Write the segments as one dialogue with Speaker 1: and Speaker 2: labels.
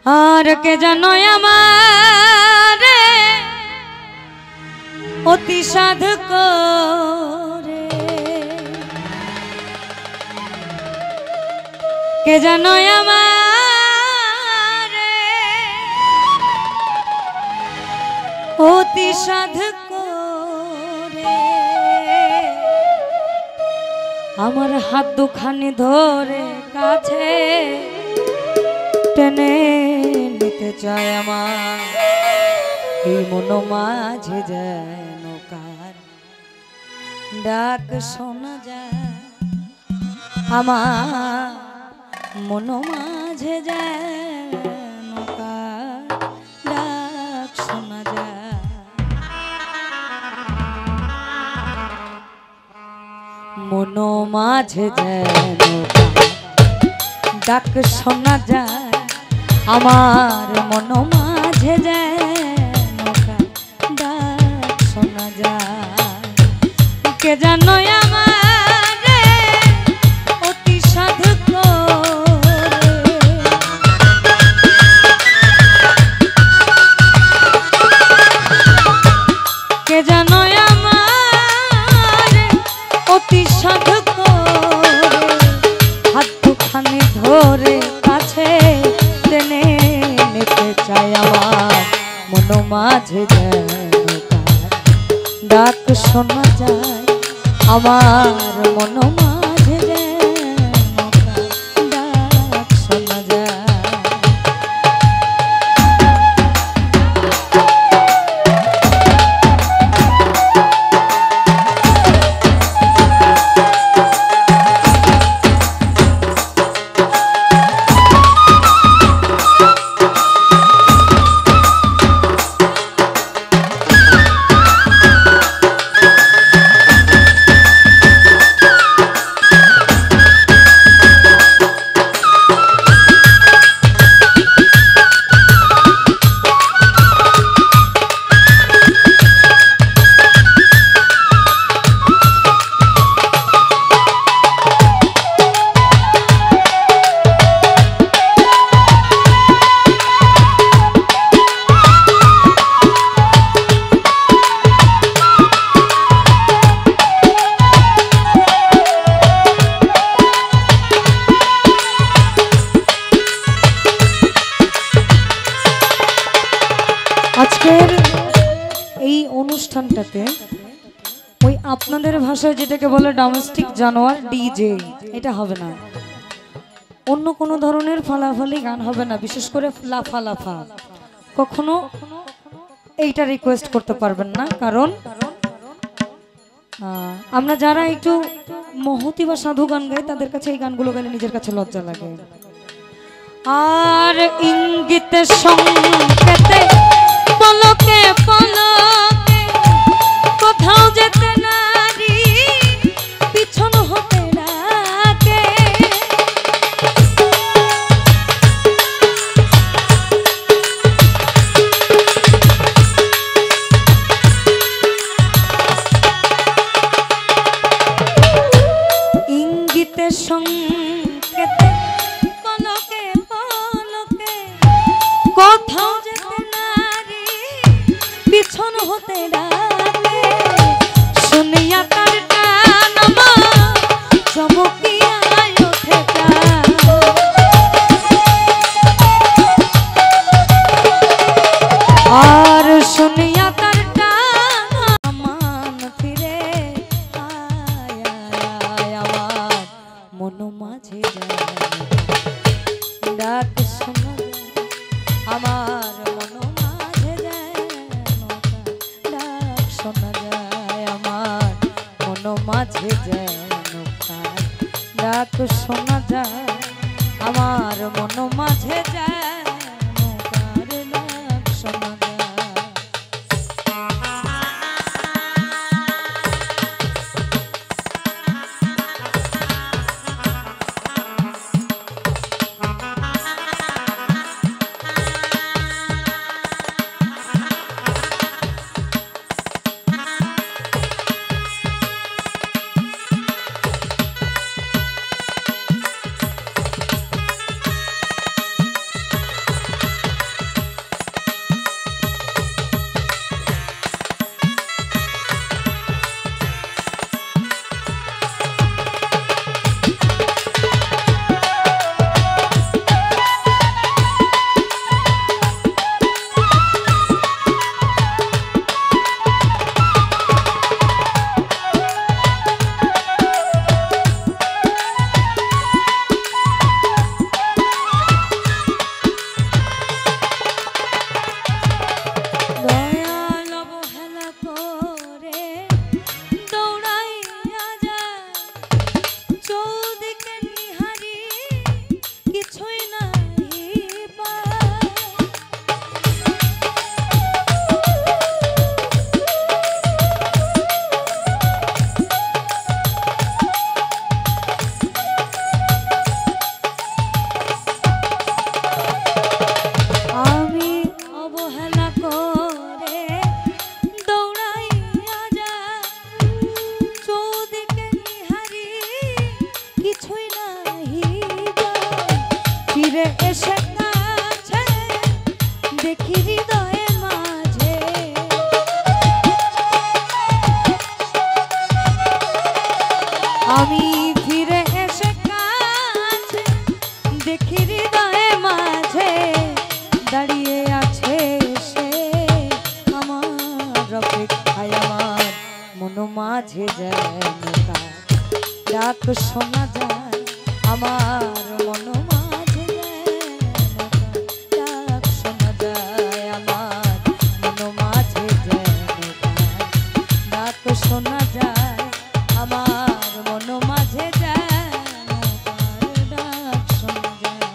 Speaker 1: আর কে জানো আমার অতি সাধু করে, কে জানো আমার অতি সাধু করে, আমার হাত দুখানি ধরে কাছে টেনে নিতে চায় আমার এই মন মাঝে যেন কার ডাক শোনা যায়, আমার মন মাঝে যেন কার ডাক শোনা যায়। মন মাঝে যেন ডাক শোনা যায়, আমার মন মাঝে যেন ডাক শোনা যায়। কে জানো আমার অতি সাধু করে, কে জানো আমার অতি সাধু করে, হাত দুখানি ধরে কাছে টেনে নিতে চাই, আমার মন মাঝে যেন ডাক শোনা যায়, আমার মন মাঝে যেন ডাক শোনা যায়। আজকের এই অনুষ্ঠানটাতে ওই আপনাদের ভাষায় যেটাকে বলে ডোমেস্টিক জানোয়ার ডিজে, এটা হবে না। অন্য কোনো ধরনের ফালাফালি গান হবে না, বিশেষ করে লাফা লাফা কখনো এইটা রিকোয়েস্ট করতে পারবেন না, কারণ আমরা যারা একটু মহতি বা সাধু গান গাই তাদের কাছে এই গানগুলো গাইলে নিজের কাছে লজ্জা লাগে। আর ইঙ্গিতে সংকেতে পলকে পলকে কোথাও যেতে নারী পিছন হতে ডাকে, ইঙ্গিতে সংকেতে পলকে পলকে কোথাও যেতে নারী পিছন হতে ডাকে, শুনিয়া তার টান আমার চমকিয়া ওঠে প্রাণ, আর শুনিয়া তার টান মান ফিরে আয় আয়, আমার মন মাঝে ডাক শোনা যায়, আমার মন মাঝে যেন ডাক শোনা যায়, আমার মন মাঝে যেন ডাক শোনা যায়, আমার মন মাঝে যেন ডাক শোনা যায়। ফিরে এসে কাছে দেখি হৃদয়ে মাঝে আমি ফিরে এসে কাছে দেখি হৃদয়ে মাঝে দাঁড়িয়ে আছে সে আমার অপেক্ষায় আমার মন মাঝে যেন তার ডাক শোনা যায় আমার মন মাঝে যেন তার ডাক শোনা যায় আমার মন মাঝে যেন তার ডাক শোনা যায় আমার মন মাঝে যেন তার ডাক শোনা যায়।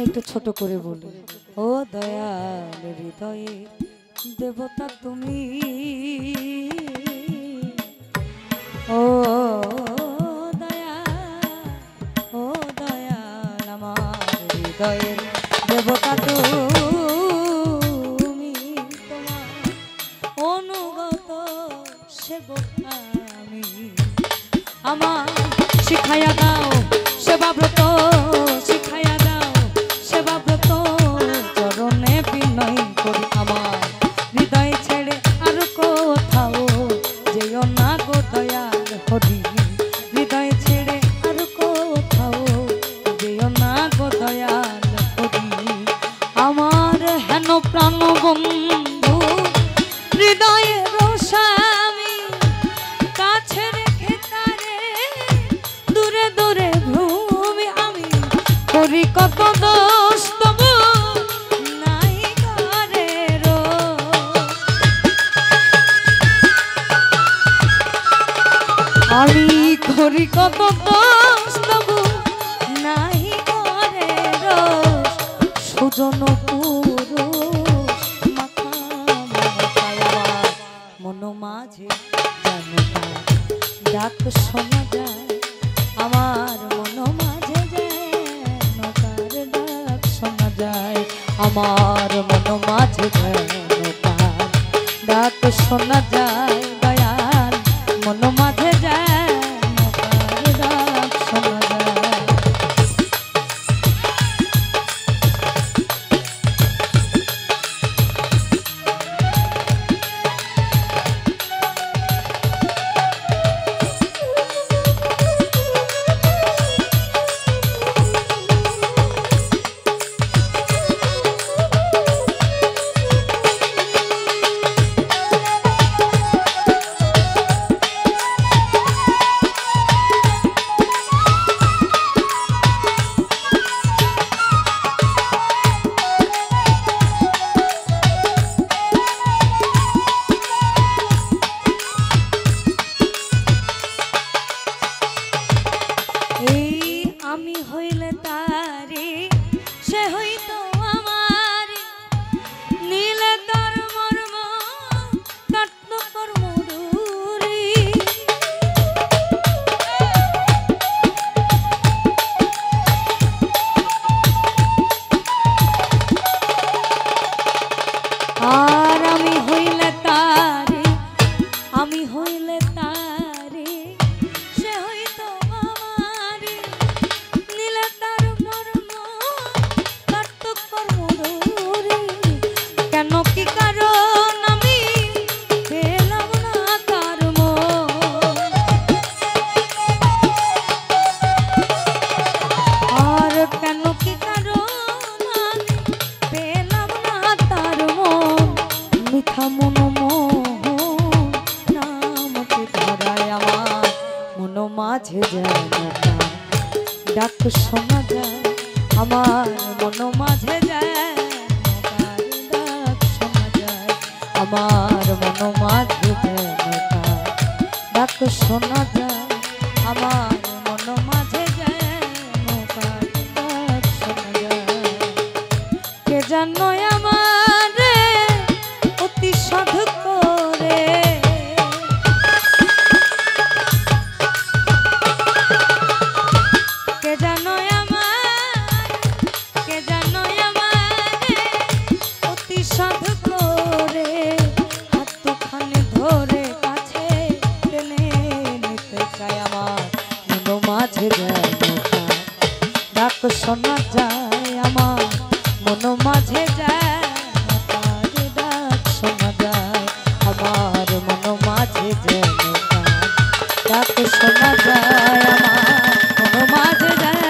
Speaker 1: একটু ছোট করে বলি, ও দয়াল হৃদয়ে দেবতা তুমি, ও দয়াল আমার হৃদয়ের দেবতা তুমি, তোমার অনুগত সেবক আমি, আমার শিখাইয়া দাও সেবাব্রত, শিখাইয়া দাও সেবাব্রত, চরণে বিনয় করি আমার হৃদয় ছেড়ে আর কোথাও যেও না গো দয়াল হরি, হৃদয় ছেড়ে আর কোথাও যেও না গো দয়াল হরি, আমার হেন প্রাণ বন্ধু হৃদয়ের স্বামী, কাছে রেখে তারে দূরে দূরে ভূমি, আমি করি কত দোষ তবু নাই ঘরে রো, আমি করি কত দোষ তবু নাই ঘরে রো, সুজন পুরুষ মাথা মন মাঝে জানো ডাক শোনা যায়, আমার মন মাঝে যেন তার ডাক শোনা যায়, আমার মন মাঝে যেন তার ডাক শোনা যায়, দয়াল মন মাঝে যেন তার ডাক শোনা যায়। মাঝে যেন ডাক শোনা যায়, আমার মন মাঝে যেন ডাক শোনা যায়, আমার মন মাঝে যেন ডাক শোনা যায়, আমার মন মাঝে যেন ডাক শোনা যায়। কে জানো আমারে অতি সাধু করে, কে জানো আমারে অতি সাধু করে, হাত দুখানে ধরে কাছে টেনে নিতে চায়, আমার মন মাঝে যেন ডাক শোনা যায়, আমার মন মাঝে যেন ডাক শোনা যায়, আমার মন মাঝে যেন ডাক শোনা যায়, আমার মন মাঝে যেন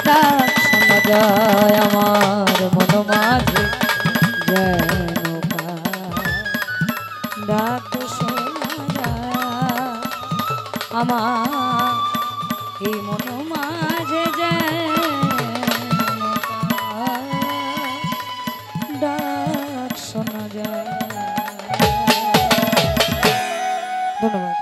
Speaker 1: ডাক শোনা যায়, আমার মন মাঝে যেন ডাক শোনা যায়, আমার এই মন মাঝে ডাক শোনা যায়। ধন্যবাদ।